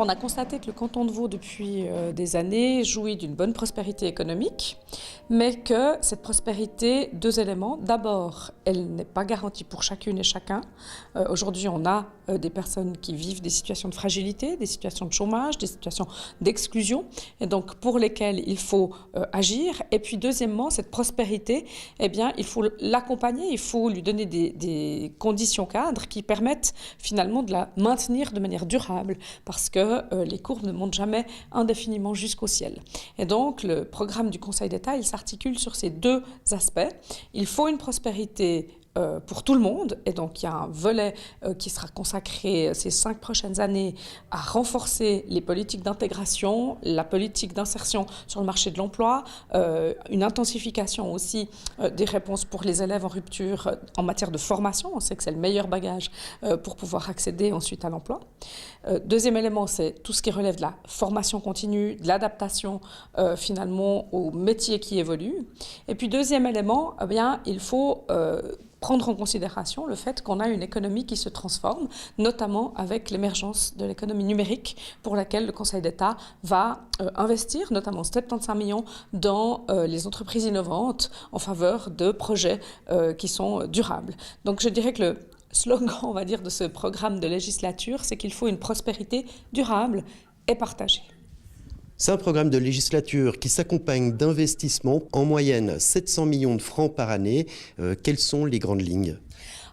On a constaté que le canton de Vaud, depuis des années, jouit d'une bonne prospérité économique, mais que cette prospérité, deux éléments. D'abord, elle n'est pas garantie pour chacune et chacun. Aujourd'hui, on a des personnes qui vivent des situations de fragilité, des situations de chômage, des situations d'exclusion, et donc pour lesquelles il faut agir. Et puis, deuxièmement, cette prospérité, eh bien, il faut l'accompagner, il faut lui donner des conditions cadres qui permettent finalement de la maintenir de manière durable, parce que les courbes ne montent jamais indéfiniment jusqu'au ciel. Et donc, le programme du Conseil d'État, il s'articule sur ces deux aspects. Il faut une prospérité pour tout le monde, et donc il y a un volet qui sera consacré ces 5 prochaines années à renforcer les politiques d'intégration, la politique d'insertion sur le marché de l'emploi, une intensification aussi des réponses pour les élèves en rupture en matière de formation. On sait que c'est le meilleur bagage pour pouvoir accéder ensuite à l'emploi. Deuxième élément, c'est tout ce qui relève de la formation continue, de l'adaptation finalement aux métiers qui évoluent. Et puis deuxième élément, eh bien, il faut prendre en considération le fait qu'on a une économie qui se transforme, notamment avec l'émergence de l'économie numérique pour laquelle le Conseil d'État va investir, notamment 75 millions dans les entreprises innovantes en faveur de projets qui sont durables. Donc je dirais que le slogan, on va dire, de ce programme de législature, c'est qu'il faut une prospérité durable et partagée. C'est un programme de législature qui s'accompagne d'investissements, en moyenne 700 millions de francs par année. Quelles sont les grandes lignes ?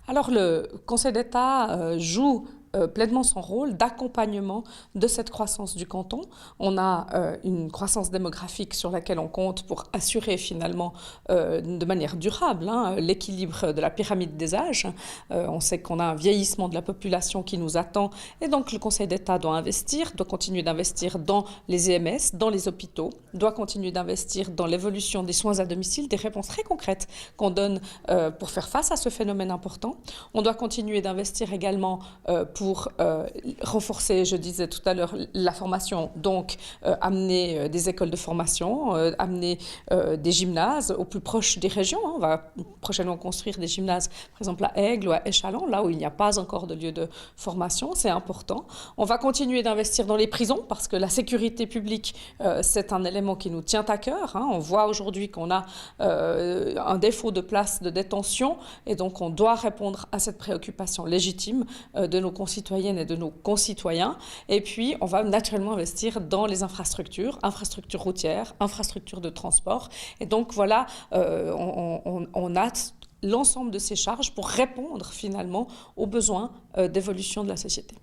Alors le Conseil d'État joue pleinement son rôle d'accompagnement de cette croissance du canton. On a une croissance démographique sur laquelle on compte pour assurer finalement de manière durable l'équilibre de la pyramide des âges. On sait qu'on a un vieillissement de la population qui nous attend, et donc le Conseil d'État doit investir, doit continuer d'investir dans les EMS, dans les hôpitaux, doit continuer d'investir dans l'évolution des soins à domicile, des réponses très concrètes qu'on donne pour faire face à ce phénomène important. On doit continuer d'investir également pour renforcer, je disais tout à l'heure, la formation, donc amener des écoles de formation, amener des gymnases au plus proche des régions. On va prochainement construire des gymnases, par exemple à Aigle ou à Échallens, là où il n'y a pas encore de lieu de formation, c'est important. On va continuer d'investir dans les prisons, parce que la sécurité publique, c'est un élément qui nous tient à cœur. On voit aujourd'hui qu'on a un défaut de places de détention, et donc on doit répondre à cette préoccupation légitime de nos concitoyennes et de nos concitoyens. Et puis, on va naturellement investir dans les infrastructures routières, infrastructures de transport. Et donc, voilà, on a l'ensemble de ces charges pour répondre finalement aux besoins d'évolution de la société.